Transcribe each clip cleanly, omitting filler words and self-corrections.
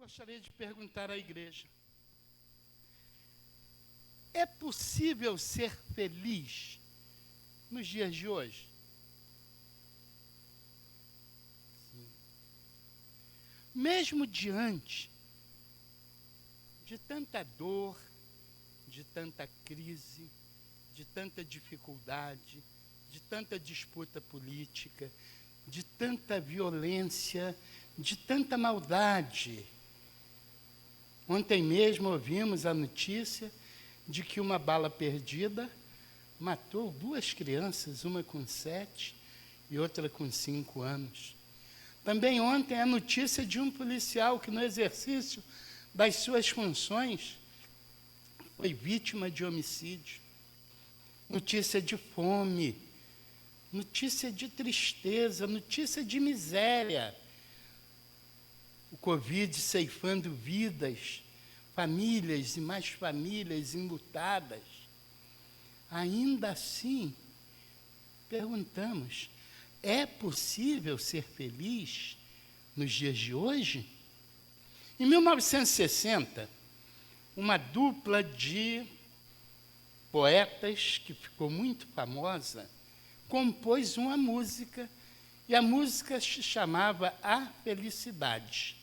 Gostaria de perguntar à igreja: é possível ser feliz nos dias de hoje? Sim. Mesmo diante de tanta dor, de tanta crise, de tanta dificuldade, de tanta disputa política, de tanta violência, de tanta maldade. Ontem mesmo ouvimos a notícia de que uma bala perdida matou 2 crianças, uma com 7 e outra com 5 anos. Também ontem a notícia de um policial que, no exercício das suas funções, foi vítima de homicídio. Notícia de fome, notícia de tristeza, notícia de miséria. O Covid ceifando vidas, famílias e mais famílias enlutadas. Ainda assim, perguntamos: é possível ser feliz nos dias de hoje? Em 1960, uma dupla de poetas, que ficou muito famosa, compôs uma música, e a música se chamava A Felicidade.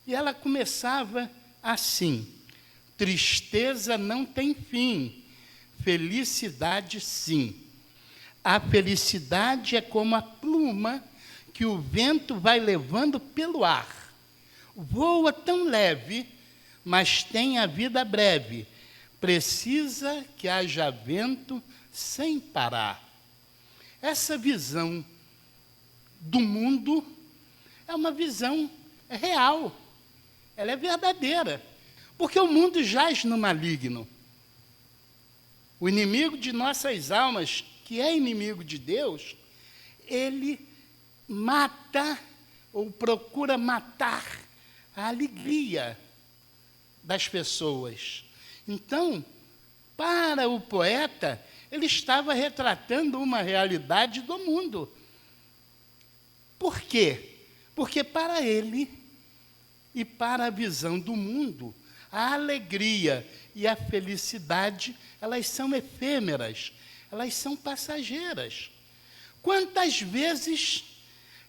E ela começava assim: tristeza não tem fim, felicidade sim. A felicidade é como a pluma que o vento vai levando pelo ar. Voa tão leve, mas tem a vida breve. Precisa que haja vento sem parar. Essa visão do mundo é uma visão real. Ela é verdadeira, porque o mundo jaz no maligno. O inimigo de nossas almas, que é inimigo de Deus, ele mata ou procura matar a alegria das pessoas. Então, para o poeta, ele estava retratando uma realidade do mundo. Por quê? Porque para ele e para a visão do mundo, a alegria e a felicidade, elas são efêmeras, elas são passageiras. Quantas vezes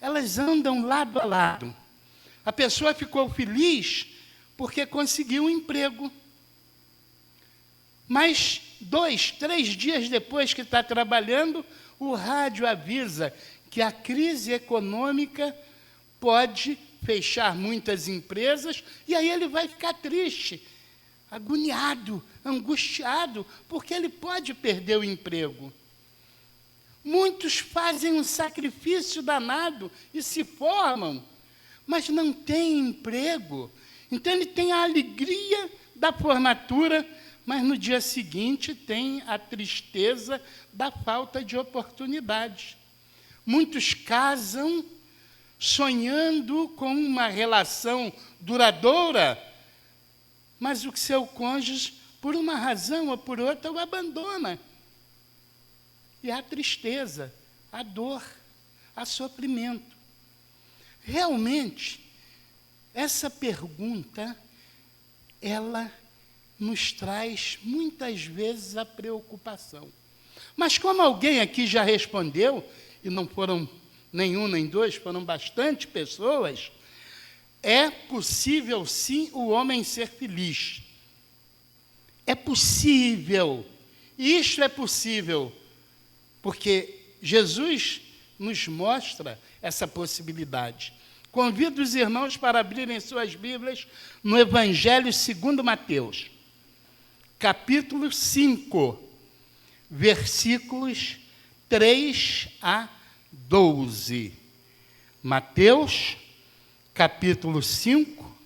elas andam lado a lado? A pessoa ficou feliz porque conseguiu um emprego. Mas 2, 3 dias depois que está trabalhando, o rádio avisa que a crise econômica pode fechar muitas empresas, e aí ele vai ficar triste, agoniado, angustiado, porque ele pode perder o emprego. Muitos fazem um sacrifício danado e se formam, mas não têm emprego. Então ele tem a alegria da formatura, mas no dia seguinte tem a tristeza da falta de oportunidade. Muitos casam sonhando com uma relação duradoura, mas o seu cônjuge, por uma razão ou por outra, o abandona. E há tristeza, há dor, há sofrimento. Realmente, essa pergunta, ela nos traz muitas vezes a preocupação. Mas como alguém aqui já respondeu, e não foram nenhum nem dois, foram bastante pessoas, é possível sim o homem ser feliz. É possível. E isto é possível porque Jesus nos mostra essa possibilidade. Convido os irmãos para abrirem suas Bíblias no Evangelho segundo Mateus, capítulo 5, versículos 3 a 12. Mateus, capítulo 5,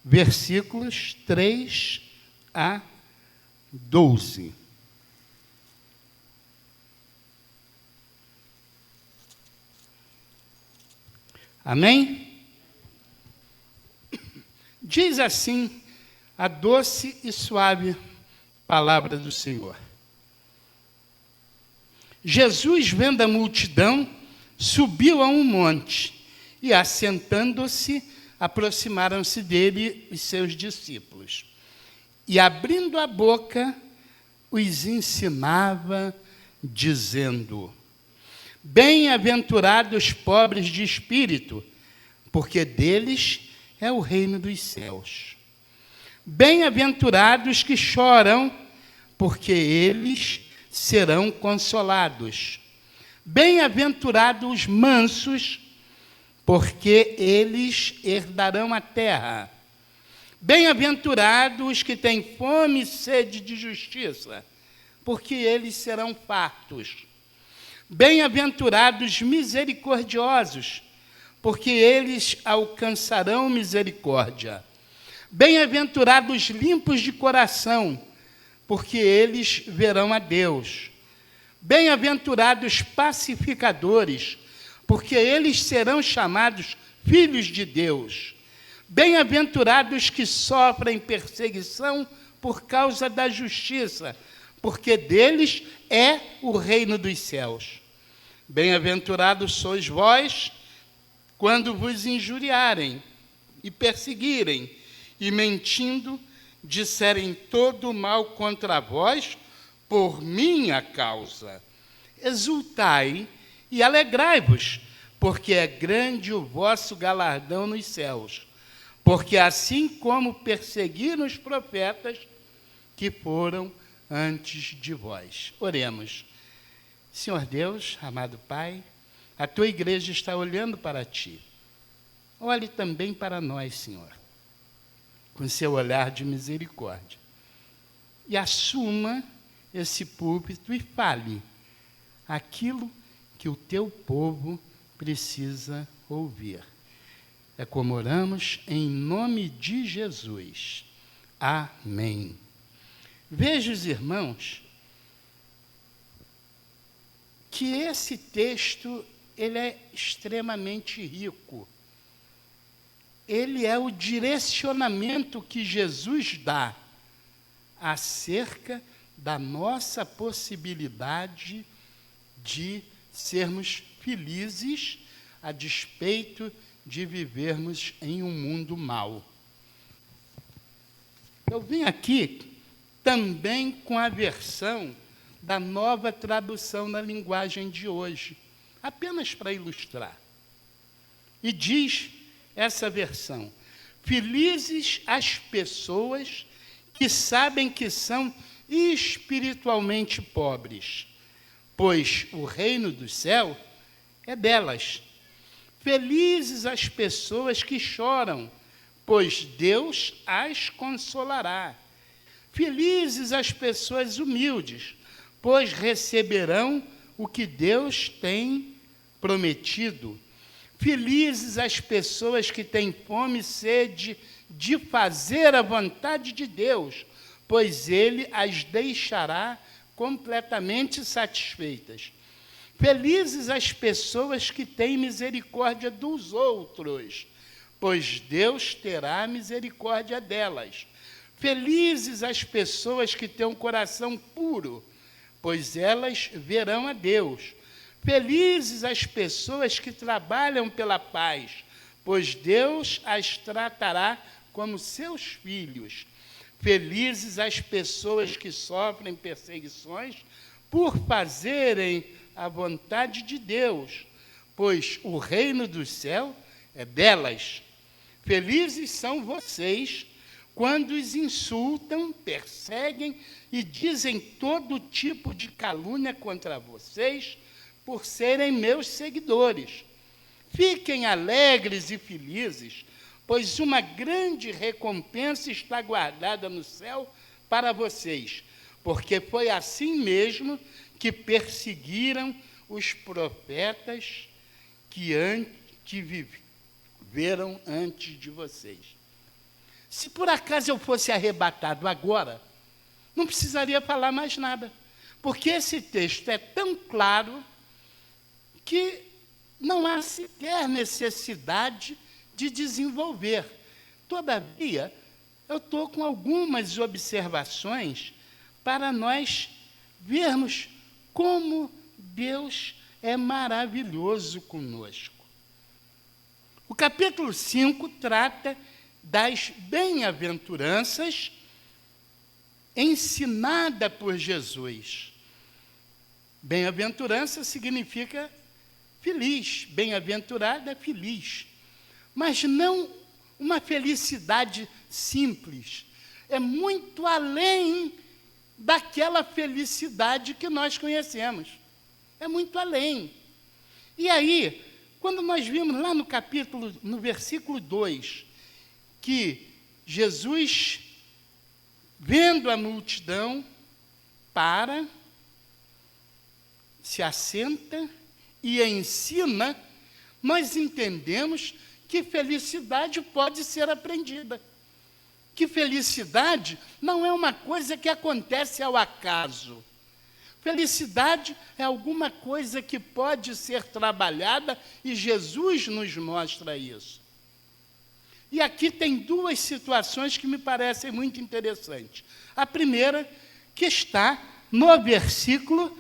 versículos 3 a 12. Amém? Diz assim a doce e suave palavra do Senhor. Jesus, vendo a multidão, subiu a um monte e, assentando-se, aproximaram-se dele os seus discípulos. E, abrindo a boca, os ensinava, dizendo: Bem-aventurados os pobres de espírito, porque deles é o reino dos céus. Bem-aventurados que choram, porque eles serão consolados. Bem-aventurados os mansos, porque eles herdarão a terra. Bem-aventurados os que têm fome e sede de justiça, porque eles serão fartos. Bem-aventurados misericordiosos, porque eles alcançarão misericórdia. Bem-aventurados limpos de coração, porque eles verão a Deus. Bem-aventurados pacificadores, porque eles serão chamados filhos de Deus. Bem-aventurados que sofrem perseguição por causa da justiça, porque deles é o reino dos céus. Bem-aventurados sois vós, quando vos injuriarem e perseguirem, e mentindo, disserem todo o mal contra vós, por minha causa. Exultai e alegrai-vos, porque é grande o vosso galardão nos céus. Porque assim como perseguiram os profetas que foram antes de vós. Oremos. Senhor Deus, amado Pai, a tua igreja está olhando para ti. Olhe também para nós, Senhor, com seu olhar de misericórdia. E assuma esse púlpito e fale aquilo que o teu povo precisa ouvir. É como oramos em nome de Jesus. Amém. Veja, os irmãos, que esse texto ele é extremamente rico. Ele é o direcionamento que Jesus dá acerca da nossa possibilidade de sermos felizes a despeito de vivermos em um mundo mau. Eu vim aqui também com a versão da Nova Tradução na linguagem de hoje, apenas para ilustrar. E diz essa versão: felizes as pessoas que sabem que são espiritualmente pobres, pois o reino do céu é delas. Felizes as pessoas que choram, pois Deus as consolará. Felizes as pessoas humildes, pois receberão o que Deus tem prometido. Felizes as pessoas que têm fome e sede de fazer a vontade de Deus, pois Ele as deixará completamente satisfeitas. Felizes as pessoas que têm misericórdia dos outros, pois Deus terá misericórdia delas. Felizes as pessoas que têm um coração puro, pois elas verão a Deus. Felizes as pessoas que trabalham pela paz, pois Deus as tratará como seus filhos. Felizes as pessoas que sofrem perseguições por fazerem a vontade de Deus, pois o reino do céu é delas. Felizes são vocês quando os insultam, perseguem e dizem todo tipo de calúnia contra vocês por serem meus seguidores. Fiquem alegres e felizes, pois uma grande recompensa está guardada no céu para vocês, porque foi assim mesmo que perseguiram os profetas que viveram antes de vocês. Se por acaso eu fosse arrebatado agora, não precisaria falar mais nada, porque esse texto é tão claro que não há sequer necessidade de desenvolver. Todavia, eu estou com algumas observações para nós vermos como Deus é maravilhoso conosco. O capítulo 5 trata das bem-aventuranças ensinada por Jesus. Bem-aventurança significa feliz, bem-aventurado é feliz, mas não uma felicidade simples, é muito além daquela felicidade que nós conhecemos, é muito além. E aí, quando nós vimos lá no versículo 2, que Jesus, vendo a multidão, se assenta e ensina, nós entendemos que felicidade pode ser aprendida. Que felicidade não é uma coisa que acontece ao acaso. Felicidade é alguma coisa que pode ser trabalhada e Jesus nos mostra isso. E aqui tem duas situações que me parecem muito interessantes. A primeira, que está no versículo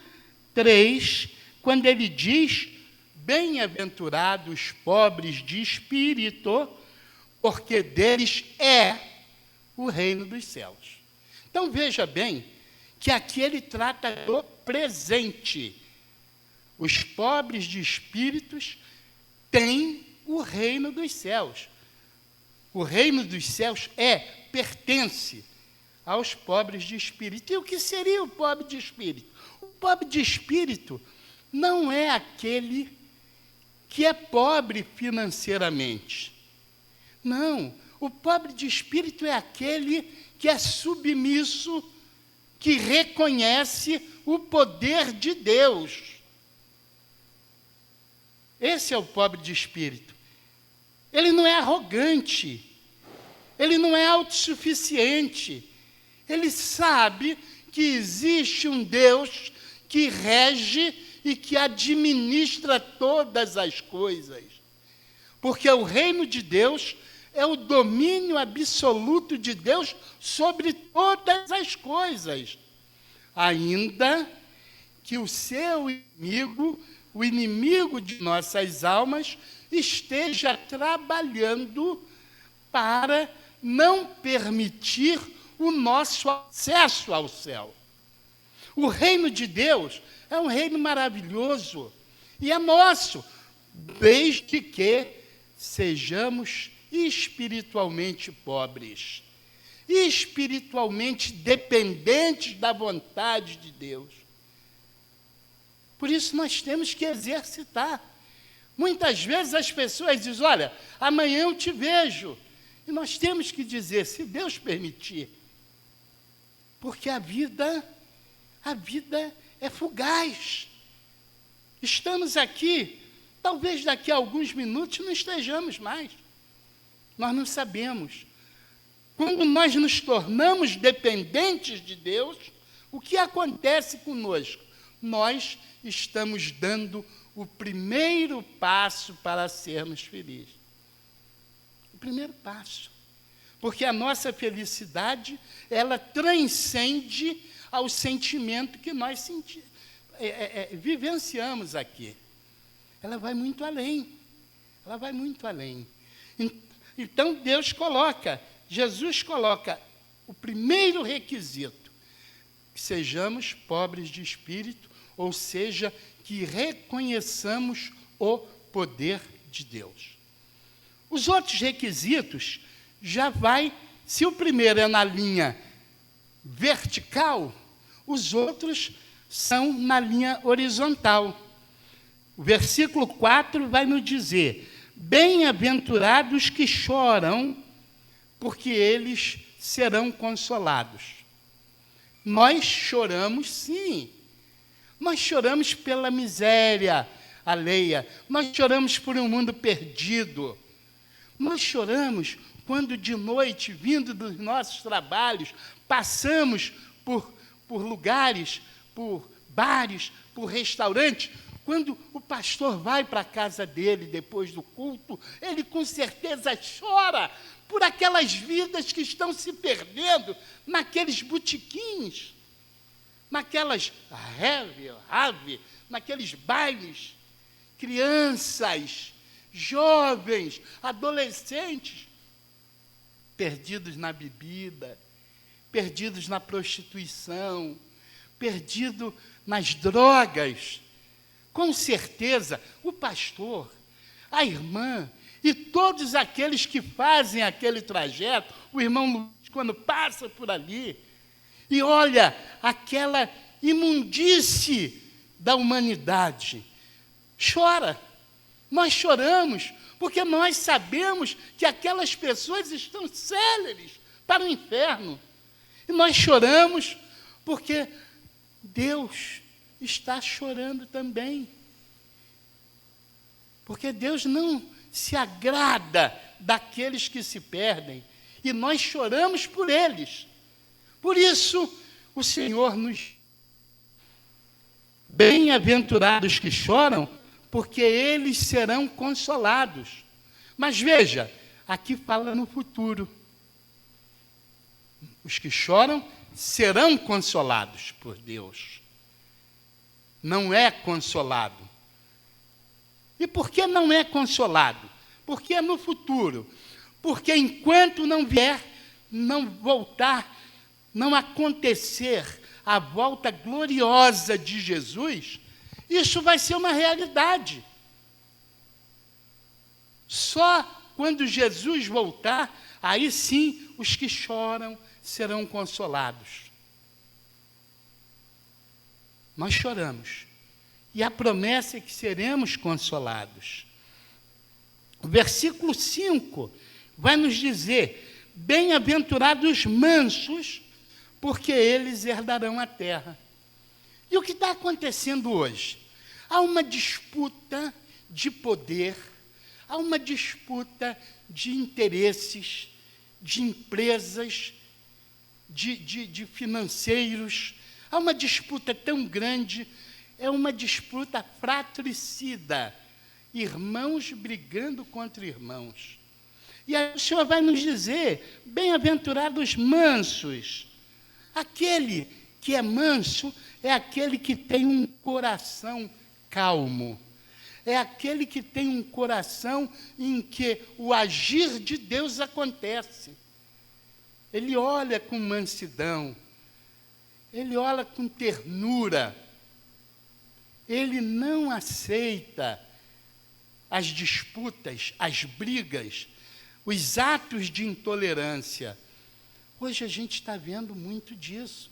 3, quando ele diz: bem-aventurados pobres de espírito, porque deles é o reino dos céus. Então, veja bem que aqui ele trata do presente. Os pobres de espíritos têm o reino dos céus. O reino dos céus pertence aos pobres de espírito. E o que seria o pobre de espírito? O pobre de espírito não é aquele que é pobre financeiramente. Não, o pobre de espírito é aquele que é submisso, que reconhece o poder de Deus. Esse é o pobre de espírito. Ele não é arrogante, ele não é autossuficiente, ele sabe que existe um Deus que rege e que administra todas as coisas. Porque o reino de Deus é o domínio absoluto de Deus sobre todas as coisas. Ainda que o seu inimigo, o inimigo de nossas almas, esteja trabalhando para não permitir o nosso acesso ao céu. O reino de Deus é um reino maravilhoso e é nosso, desde que sejamos espiritualmente pobres, espiritualmente dependentes da vontade de Deus. Por isso nós temos que exercitar. Muitas vezes as pessoas dizem: olha, amanhã eu te vejo. E nós temos que dizer: se Deus permitir. Porque a vida é fugaz. Estamos aqui, talvez daqui a alguns minutos não estejamos mais. Nós não sabemos. Quando nós nos tornamos dependentes de Deus, o que acontece conosco? Nós estamos dando o primeiro passo para sermos felizes. O primeiro passo. Porque a nossa felicidade, ela transcende ao sentimento que nós vivenciamos aqui. Ela vai muito além. Ela vai muito além. Então, Jesus coloca o primeiro requisito: que sejamos pobres de espírito, ou seja, que reconheçamos o poder de Deus. Os outros requisitos se o primeiro é na linha vertical, os outros são na linha horizontal. O versículo 4 vai nos dizer: bem-aventurados que choram, porque eles serão consolados. Nós choramos, sim. Nós choramos pela miséria alheia. Nós choramos por um mundo perdido. Nós choramos quando de noite, vindo dos nossos trabalhos, passamos por lugares, por bares, por restaurantes. Quando o pastor vai para a casa dele depois do culto, ele com certeza chora por aquelas vidas que estão se perdendo naqueles botequins, naquelas naqueles bailes. Crianças jovens, adolescentes, perdidos na bebida, perdidos na prostituição, perdidos nas drogas. Com certeza, o pastor, a irmã e todos aqueles que fazem aquele trajeto, o irmão Luiz, quando passa por ali, e olha aquela imundície da humanidade, chora. Nós choramos, porque nós sabemos que aquelas pessoas estão céleres para o inferno. E nós choramos porque Deus está chorando também. Porque Deus não se agrada daqueles que se perdem. E nós choramos por eles. Por isso, o Senhor nos... Bem-aventurados que choram, porque eles serão consolados. Mas veja, aqui fala no futuro. Os que choram serão consolados por Deus. Não é consolado. E por que não é consolado? Porque é no futuro. Porque enquanto não vier, não voltar, não acontecer a volta gloriosa de Jesus, isso vai ser uma realidade. Só quando Jesus voltar, aí sim os que choram serão consolados. Nós choramos. E a promessa é que seremos consolados. O versículo 5 vai nos dizer: bem-aventurados os mansos, porque eles herdarão a terra. E o que está acontecendo hoje? Há uma disputa de poder, há uma disputa de interesses, de empresas, de financeiros, há uma disputa tão grande, é uma disputa fratricida, irmãos brigando contra irmãos. E aí o Senhor vai nos dizer: bem-aventurados mansos. Aquele que é manso é aquele que tem um coração calmo. É aquele que tem um coração em que o agir de Deus acontece. Ele olha com mansidão, ele olha com ternura, ele não aceita as disputas, as brigas, os atos de intolerância. Hoje a gente está vendo muito disso.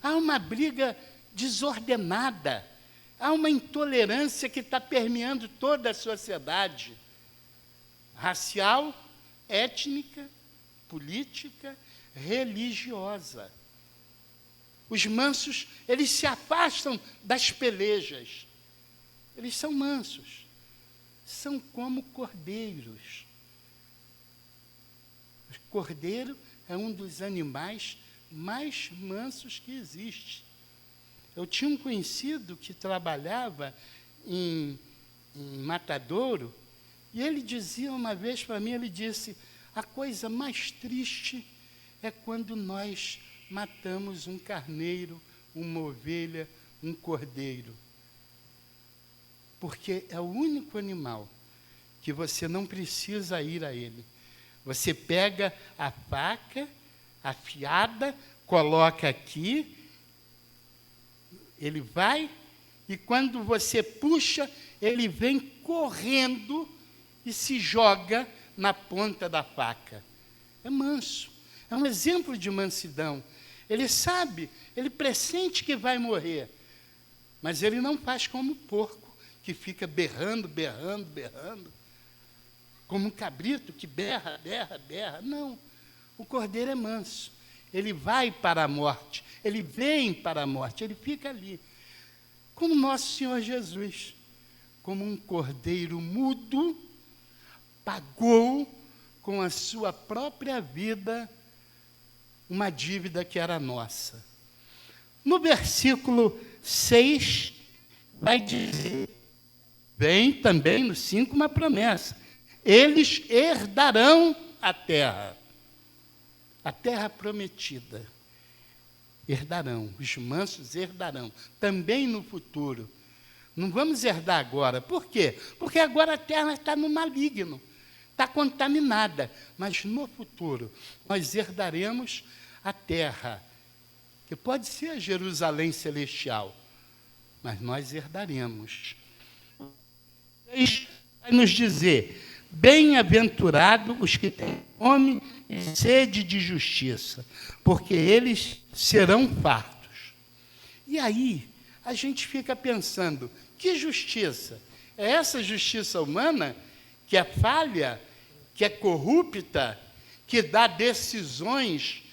Há uma briga desordenada, há uma intolerância que está permeando toda a sociedade, racial, étnica, política, religiosa. Os mansos, eles se afastam das pelejas. Eles são mansos, são como cordeiros. O cordeiro é um dos animais mais mansos que existe. Eu tinha um conhecido que trabalhava em matadouro, e ele dizia uma vez para mim, ele disse: a coisa mais triste é quando nós matamos um carneiro, uma ovelha, um cordeiro. Porque é o único animal que você não precisa ir a ele. Você pega a faca afiada, coloca aqui, ele vai, e quando você puxa, ele vem correndo e se joga na ponta da faca. É manso, é um exemplo de mansidão. Ele sabe, ele pressente que vai morrer, mas ele não faz como o porco, que fica berrando, berrando, berrando, como um cabrito que berra, berra, berra. Não, o cordeiro é manso, ele vai para a morte, ele vem para a morte, ele fica ali, como nosso Senhor Jesus, como um cordeiro mudo, pagou com a sua própria vida uma dívida que era nossa. No versículo 6, vai dizer, vem também no 5 uma promessa: eles herdarão a terra prometida. Herdarão, os mansos herdarão. Também no futuro, Não vamos herdar agora. Por quê? Porque agora a terra está no maligno, está contaminada. Mas no futuro, nós herdaremos a terra, que pode ser a Jerusalém celestial, mas nós herdaremos. Vai nos dizer: bem-aventurado os que têm fome e sede de justiça, porque eles serão fartos. E aí, a gente fica pensando, que justiça? É essa justiça humana que é falha, que é corrupta, que dá decisões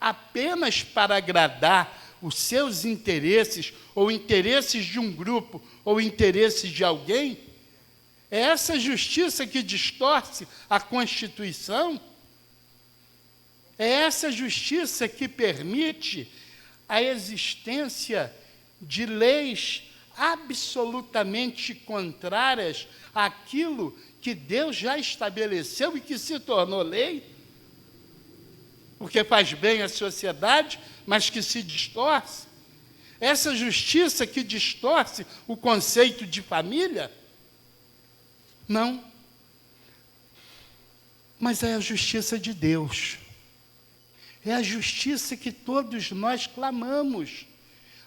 apenas para agradar os seus interesses, ou interesses de um grupo, ou interesses de alguém? É essa justiça que distorce a Constituição? É essa justiça que permite a existência de leis absolutamente contrárias àquilo que Deus já estabeleceu e que se tornou lei? Porque faz bem à sociedade, mas que se distorce? Essa justiça que distorce o conceito de família? Não. Mas é a justiça de Deus. É a justiça que todos nós clamamos.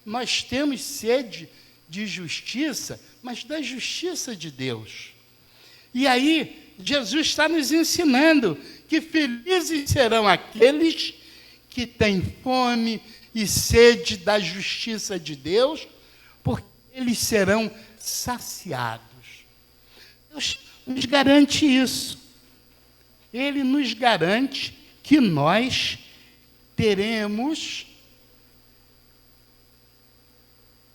Nós temos sede de justiça, mas da justiça de Deus. E aí, Jesus está nos ensinando que felizes serão aqueles que têm fome e sede da justiça de Deus, porque eles serão saciados. Deus nos garante isso. Ele nos garante que nós teremos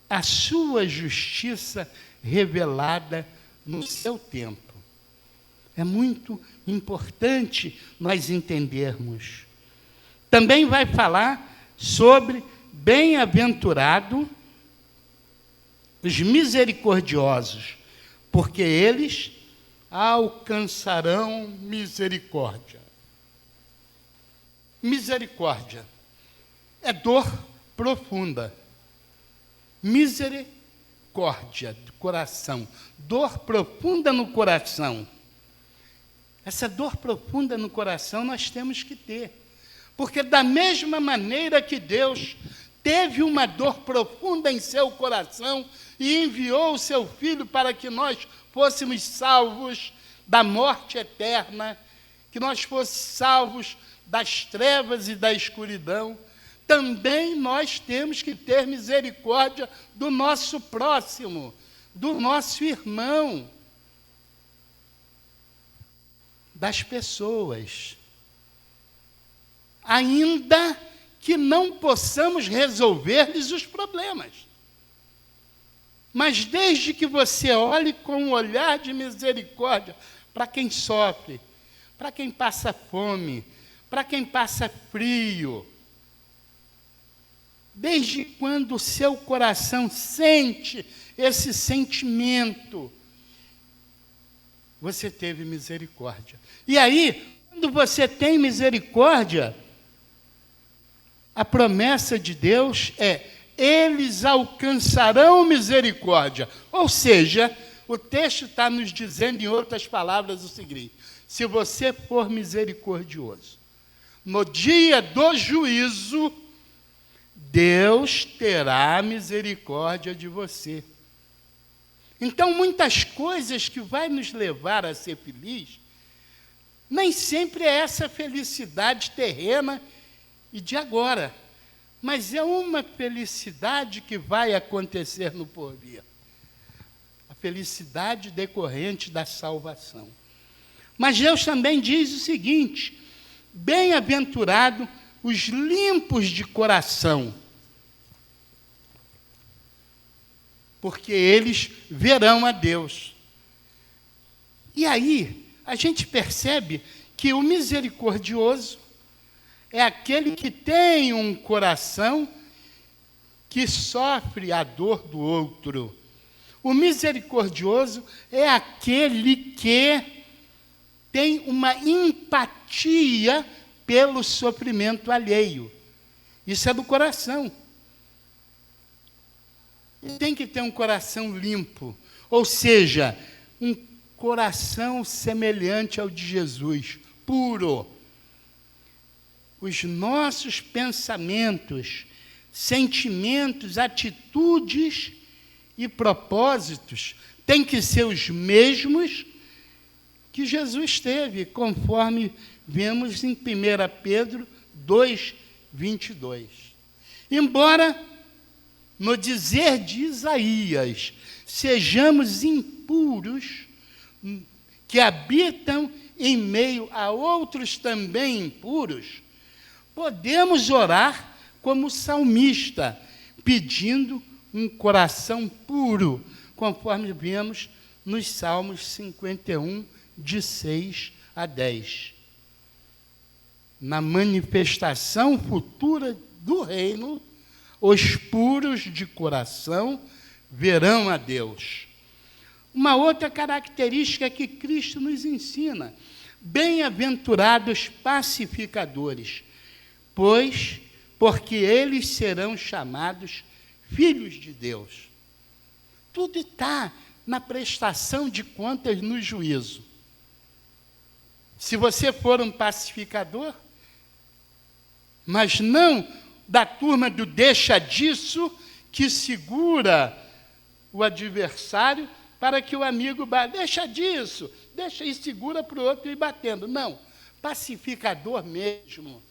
a sua justiça revelada no seu tempo. É muito importante nós entendermos. Também vai falar sobre bem-aventurado os misericordiosos, porque eles alcançarão misericórdia. Misericórdia é dor profunda. Misericórdia do coração, dor profunda no coração. Essa dor profunda no coração nós temos que ter, porque da mesma maneira que Deus teve uma dor profunda em seu coração e enviou o seu Filho para que nós fôssemos salvos da morte eterna, que nós fôssemos salvos das trevas e da escuridão, também nós temos que ter misericórdia do nosso próximo, do nosso irmão, das pessoas. Ainda que não possamos resolver-lhes os problemas. Mas desde que você olhe com um olhar de misericórdia para quem sofre, para quem passa fome, para quem passa frio, desde quando o seu coração sente esse sentimento, você teve misericórdia. E aí, quando você tem misericórdia, a promessa de Deus é: eles alcançarão misericórdia. Ou seja, o texto está nos dizendo, em outras palavras, o seguinte: se você for misericordioso, no dia do juízo, Deus terá misericórdia de você. Então, muitas coisas que vai nos levar a ser feliz, nem sempre é essa felicidade terrena e de agora, mas é uma felicidade que vai acontecer no porvir. A felicidade decorrente da salvação. Mas Deus também diz o seguinte: bem-aventurado os limpos de coração, porque eles verão a Deus. E aí, a gente percebe que o misericordioso é aquele que tem um coração que sofre a dor do outro. O misericordioso é aquele que tem uma empatia pelo sofrimento alheio. Isso é do coração. Ele tem que ter um coração limpo, ou seja, um coração semelhante ao de Jesus, puro. Os nossos pensamentos, sentimentos, atitudes e propósitos têm que ser os mesmos que Jesus teve, conforme vemos em 1 Pedro 2:22. Embora, no dizer de Isaías, sejamos impuros, que habitam em meio a outros também impuros, podemos orar como salmista, pedindo um coração puro, conforme vemos nos Salmos 51, de 6 a 10. Na manifestação futura do reino, os puros de coração verão a Deus. Uma outra característica que Cristo nos ensina: bem-aventurados pacificadores, porque eles serão chamados filhos de Deus. Tudo está na prestação de contas no juízo. Se você for um pacificador, mas não da turma do deixa disso, que segura o adversário para que o amigo deixa disso, deixa e segura para o outro ir batendo. Não, pacificador mesmo,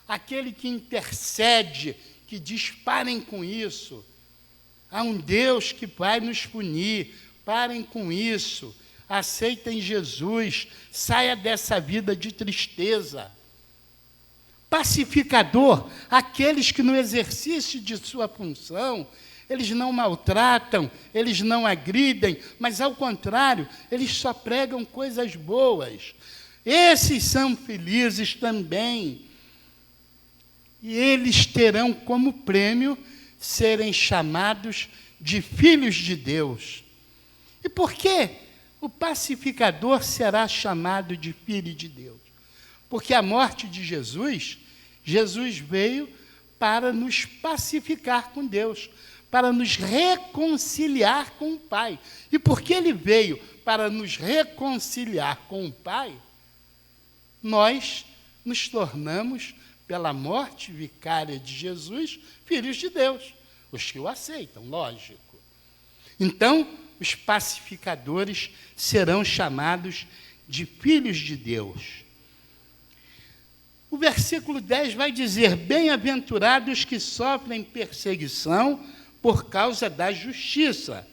aquele que intercede, que diz: parem com isso, há um Deus que vai nos punir, parem com isso, aceitem Jesus, saia dessa vida de tristeza. Pacificador, aqueles que no exercício de sua função, eles não maltratam, eles não agridem, mas ao contrário, eles só pregam coisas boas. Esses são felizes também. E eles terão como prêmio serem chamados de filhos de Deus. E por que o pacificador será chamado de filho de Deus? Porque a morte de Jesus, Jesus veio para nos pacificar com Deus, para nos reconciliar com o Pai. E porque Ele veio para nos reconciliar com o Pai, nós nos tornamos, pela morte vicária de Jesus, filhos de Deus, os que o aceitam, lógico. Então, os pacificadores serão chamados de filhos de Deus. O versículo 10 vai dizer: bem-aventurados que sofrem perseguição por causa da justiça,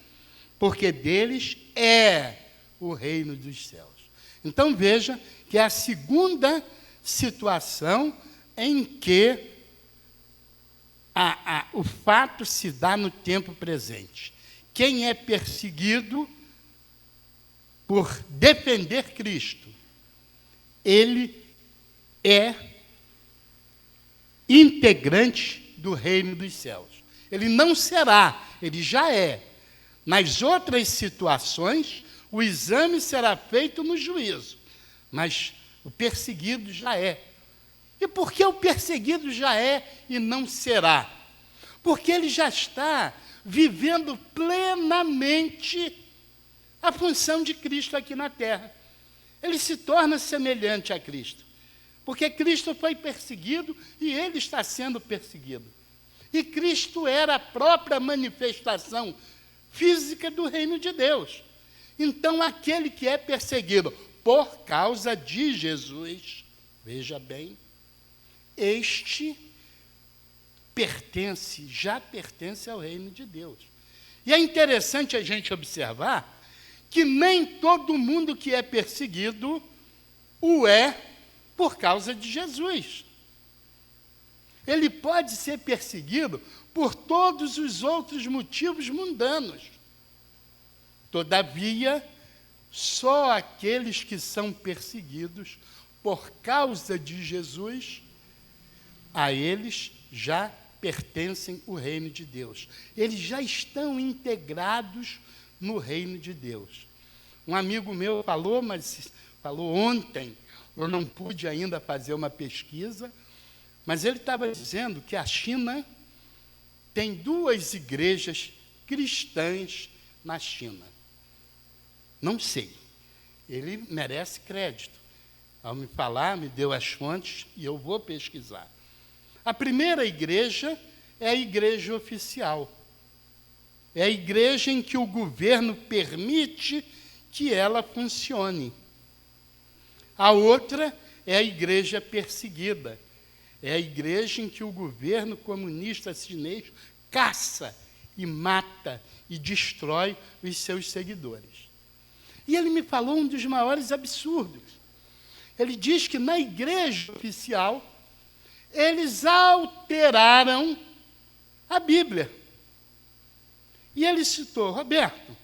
porque deles é o reino dos céus. Então veja que é a segunda situação em que o fato se dá no tempo presente. Quem é perseguido por defender Cristo, ele é integrante do reino dos céus. Ele não será, ele já é. Nas outras situações, o exame será feito no juízo, mas o perseguido já é. E por que o perseguido já é e não será? Porque ele já está vivendo plenamente a função de Cristo aqui na terra. Ele se torna semelhante a Cristo, porque Cristo foi perseguido e ele está sendo perseguido. E Cristo era a própria manifestação física do reino de Deus. Então, aquele que é perseguido por causa de Jesus, veja bem, este já pertence ao reino de Deus. E é interessante a gente observar que nem todo mundo que é perseguido o é por causa de Jesus. Ele pode ser perseguido por todos os outros motivos mundanos. Todavia, só aqueles que são perseguidos por causa de Jesus, a eles já pertencem o reino de Deus. Eles já estão integrados no reino de Deus. Um amigo meu falou ontem, eu não pude ainda fazer uma pesquisa, mas ele estava dizendo que a China tem 2 igrejas cristãs na China. Não sei. Ele merece crédito. Ao me falar, me deu as fontes e eu vou pesquisar. A primeira igreja é a igreja oficial. É a igreja em que o governo permite que ela funcione. A outra é a igreja perseguida. É a igreja em que o governo comunista chinês caça e mata e destrói os seus seguidores. E ele me falou um dos maiores absurdos. Ele diz que na igreja oficial, eles alteraram a Bíblia. E ele citou, Roberto,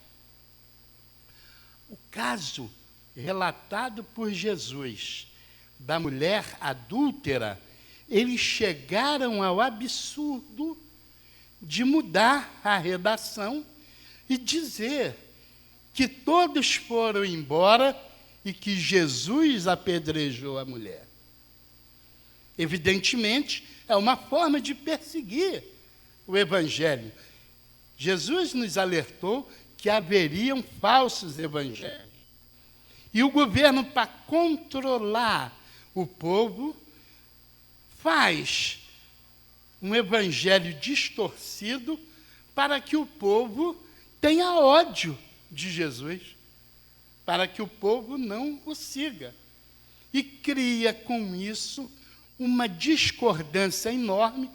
o caso relatado por Jesus da mulher adúltera, eles chegaram ao absurdo de mudar a redação e dizer que todos foram embora e que Jesus apedrejou a mulher. Evidentemente, é uma forma de perseguir o Evangelho. Jesus nos alertou que haveriam falsos evangelhos. E o governo, para controlar o povo, faz um evangelho distorcido para que o povo tenha ódio de Jesus, para que o povo não o siga. E cria com isso uma discordância enorme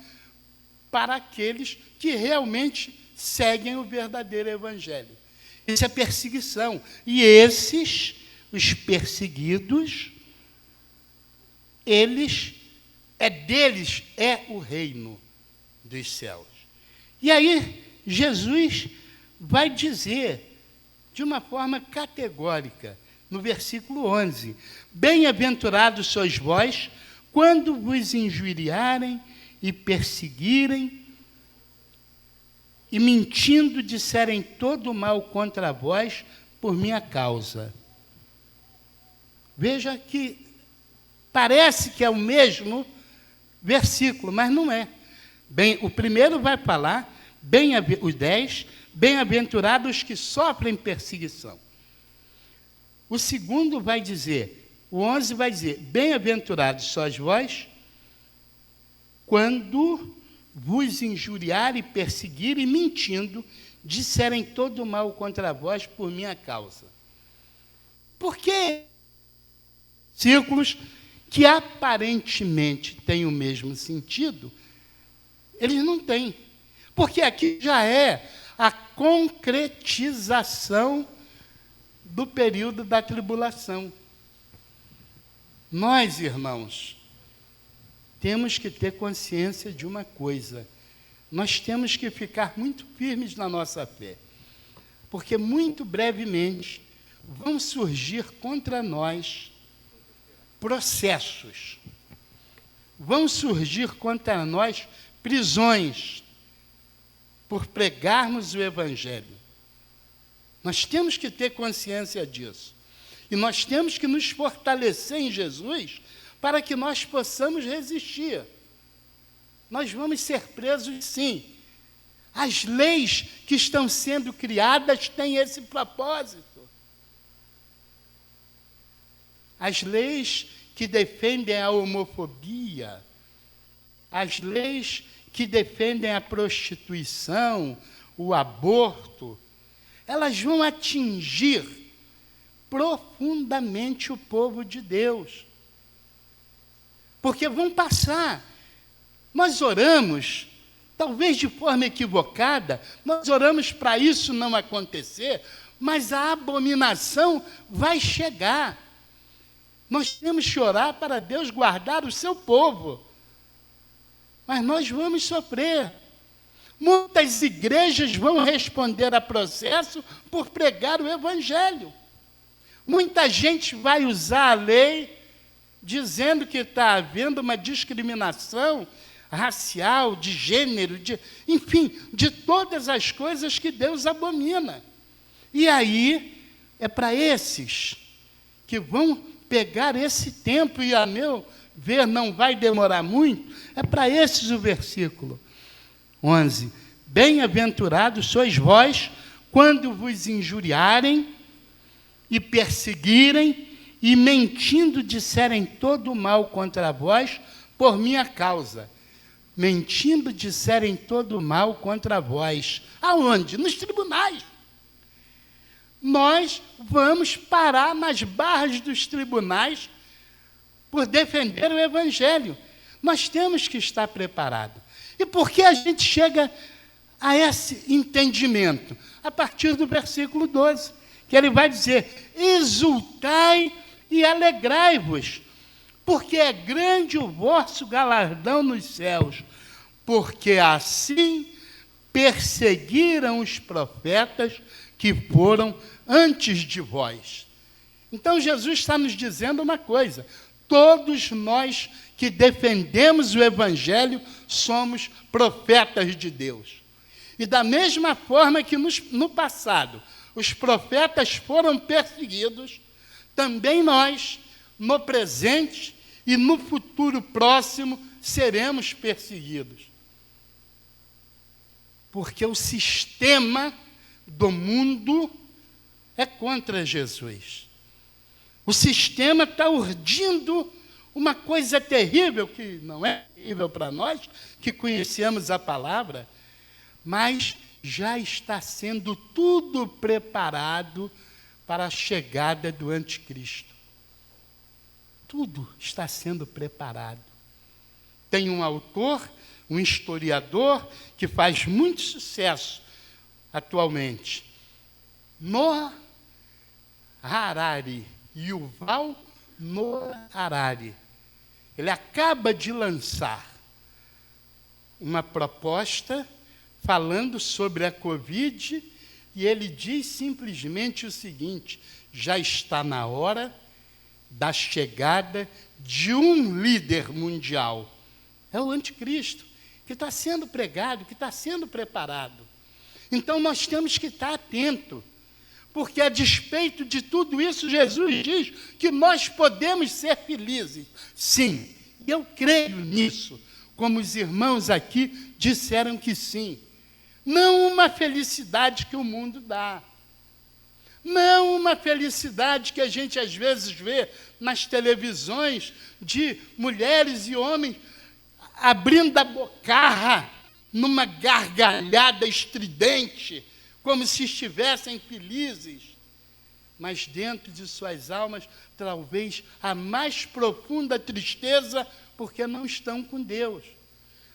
para aqueles que realmente seguem o verdadeiro evangelho. Isso é perseguição. E esses, os perseguidos, deles é o reino dos céus. E aí, Jesus vai dizer, de uma forma categórica, no versículo 11, bem-aventurados sois vós, quando vos injuriarem e perseguirem, e mentindo disserem todo o mal contra vós por minha causa. Veja que parece que é o mesmo versículo, mas não é. O primeiro vai falar, o 10, bem-aventurados que sofrem perseguição. O segundo vai dizer, o 11 vai dizer, bem-aventurados sois vós, quando vos injuriar e perseguir e mentindo, disserem todo o mal contra vós por minha causa. Por que círculos que aparentemente têm o mesmo sentido, eles não têm? Porque aqui já é a concretização do período da tribulação. Nós, irmãos, temos que ter consciência de uma coisa. Nós temos que ficar muito firmes na nossa fé, porque muito brevemente vão surgir contra nós processos, vão surgir contra nós prisões, por pregarmos o Evangelho. Nós temos que ter consciência disso. E nós temos que nos fortalecer em Jesus para que nós possamos resistir. Nós vamos ser presos, sim. As leis que estão sendo criadas têm esse propósito. As leis que defendem a homofobia, as leis que defendem a prostituição, o aborto, elas vão atingir profundamente o povo de Deus. Porque vão passar. Nós oramos, talvez de forma equivocada, nós oramos para isso não acontecer, mas a abominação vai chegar. Nós temos que orar para Deus guardar o seu povo. Mas nós vamos sofrer. Muitas igrejas vão responder a processo por pregar o Evangelho. Muita gente vai usar a lei dizendo que está havendo uma discriminação racial, de gênero, enfim, de todas as coisas que Deus abomina. E aí, é para esses que vão pegar esse tempo, e a meu ver não vai demorar muito, é para esses o versículo 11. Bem-aventurados sois vós, quando vos injuriarem e perseguirem, e mentindo disserem todo o mal contra vós, por minha causa. Mentindo disserem todo o mal contra vós. Aonde? Nos tribunais. Nós vamos parar nas barras dos tribunais por defender o Evangelho. Nós temos que estar preparados. E por que a gente chega a esse entendimento? A partir do versículo 12, que ele vai dizer: exultai e alegrai-vos, porque é grande o vosso galardão nos céus, porque assim perseguiram os profetas que foram antes de vós. Então, Jesus está nos dizendo uma coisa: todos nós que defendemos o Evangelho somos profetas de Deus. E da mesma forma que no passado os profetas foram perseguidos, também nós, no presente e no futuro próximo, seremos perseguidos. Porque o sistema do mundo é contra Jesus. O sistema está urdindo uma coisa terrível, que não é terrível para nós, que conhecemos a palavra, mas já está sendo tudo preparado para a chegada do anticristo. Tudo está sendo preparado. Tem um autor, um historiador, que faz muito sucesso atualmente, Noah Harari, Yuval Noah Harari. Ele acaba de lançar uma proposta falando sobre a Covid, e ele diz simplesmente o seguinte: já está na hora da chegada de um líder mundial. É o anticristo, que está sendo pregado, que está sendo preparado. Então, nós temos que estar atentos, porque, a despeito de tudo isso, Jesus diz que nós podemos ser felizes. Sim, eu creio nisso, como os irmãos aqui disseram que sim. Não uma felicidade que o mundo dá. Não uma felicidade que a gente às vezes vê nas televisões de mulheres e homens abrindo a bocarra numa gargalhada estridente, como se estivessem felizes. Mas dentro de suas almas, talvez a mais profunda tristeza, porque não estão com Deus.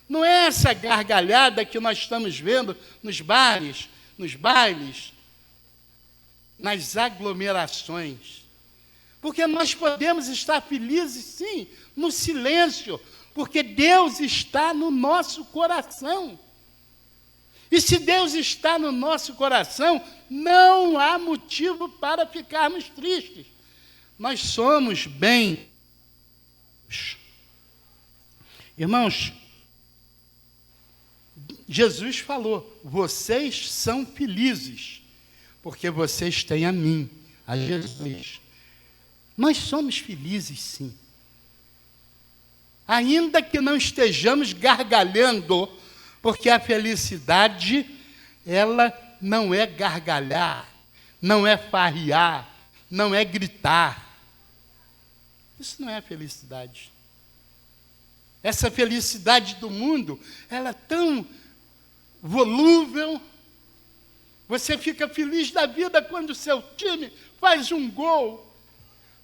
Não é essa gargalhada que nós estamos vendo nos bares, nos bailes, nas aglomerações. Porque nós podemos estar felizes, sim, no silêncio, porque Deus está no nosso coração. E se Deus está no nosso coração, não há motivo para ficarmos tristes. Nós somos bem. Irmãos, Jesus falou: vocês são felizes, porque vocês têm a mim, a Jesus. Nós somos felizes, sim. Ainda que não estejamos gargalhando, porque a felicidade, ela não é gargalhar, não é farrear, não é gritar. Isso não é felicidade. Essa felicidade do mundo, ela é tão volúvel. Você fica feliz da vida quando o seu time faz um gol.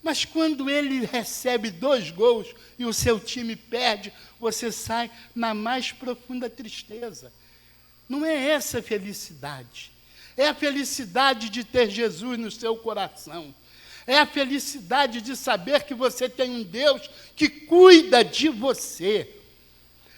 Mas quando ele recebe 2 gols e o seu time perde, você sai na mais profunda tristeza. Não é essa a felicidade. É a felicidade de ter Jesus no seu coração. É a felicidade de saber que você tem um Deus que cuida de você.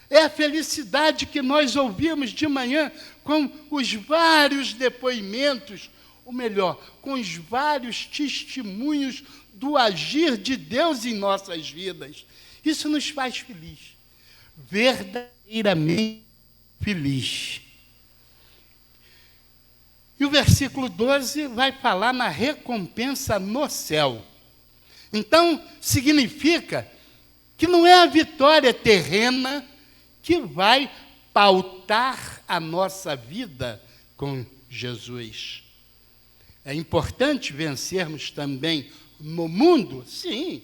É a felicidade que nós ouvimos de manhã com os vários depoimentos, ou melhor, com os vários testemunhos do agir de Deus em nossas vidas. Isso nos faz feliz, verdadeiramente feliz. E o versículo 12 vai falar na recompensa no céu. Então, significa que não é a vitória terrena que vai pautar a nossa vida com Jesus. É importante vencermos também no mundo? Sim.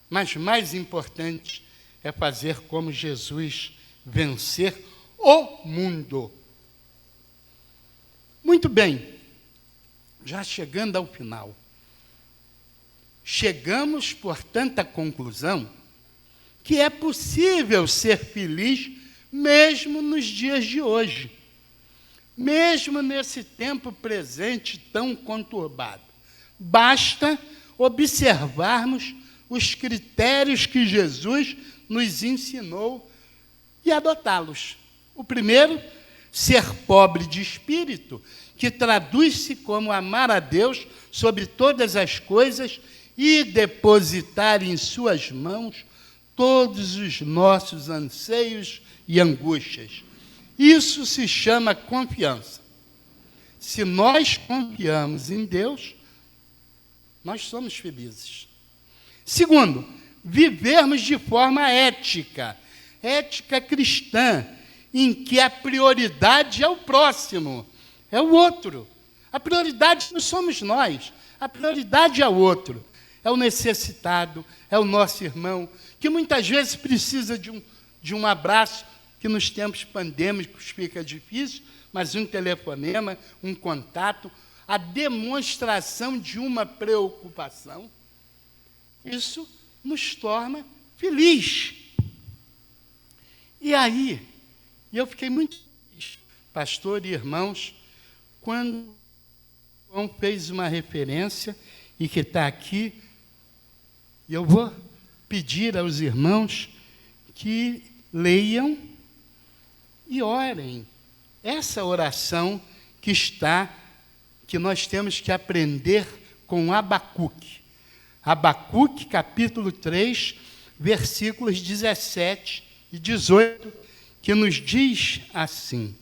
Mas mais importante é fazer como Jesus, vencer o mundo. Muito bem, já chegando ao final. Chegamos, portanto, à conclusão que é possível ser feliz mesmo nos dias de hoje, mesmo nesse tempo presente tão conturbado. Basta observarmos os critérios que Jesus nos ensinou e adotá-los. O primeiro, ser pobre de espírito, que traduz-se como amar a Deus sobre todas as coisas e depositar em suas mãos todos os nossos anseios e angústias. Isso se chama confiança. Se nós confiamos em Deus, nós somos felizes. Segundo, vivermos de forma ética, ética cristã, em que a prioridade é o próximo, é o outro. A prioridade não somos nós, a prioridade é o outro. É o necessitado, é o nosso irmão, que muitas vezes precisa de um abraço, que nos tempos pandêmicos fica difícil, mas um telefonema, um contato, a demonstração de uma preocupação, isso nos torna felizes. E aí, eu fiquei muito feliz, pastor e irmãos, quando João fez uma referência, e que está aqui, e eu vou pedir aos irmãos que leiam e orem essa oração que nós temos que aprender com Abacuque. Abacuque, capítulo 3, versículos 17 e 18, que nos diz assim: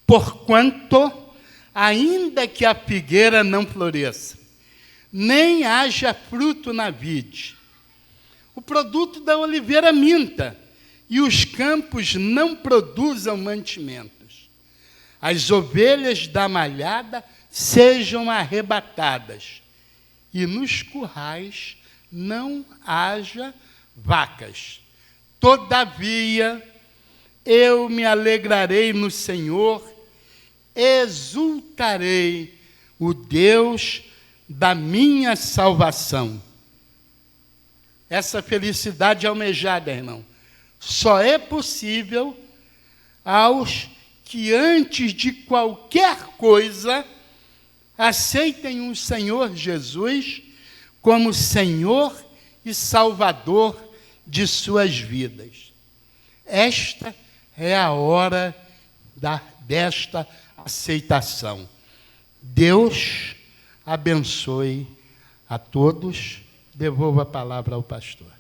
porquanto, ainda que a figueira não floresça, nem haja fruto na vide, o produto da oliveira minta, e os campos não produzam mantimentos, as ovelhas da malhada sejam arrebatadas, e nos currais não haja vacas. Todavia, eu me alegrarei no Senhor, exultarei o Deus da minha salvação. Essa felicidade almejada, irmão, só é possível aos que antes de qualquer coisa aceitem o Senhor Jesus como Senhor e Salvador de suas vidas. Esta é a hora desta aceitação. Deus abençoe a todos. Devolvo a palavra ao pastor.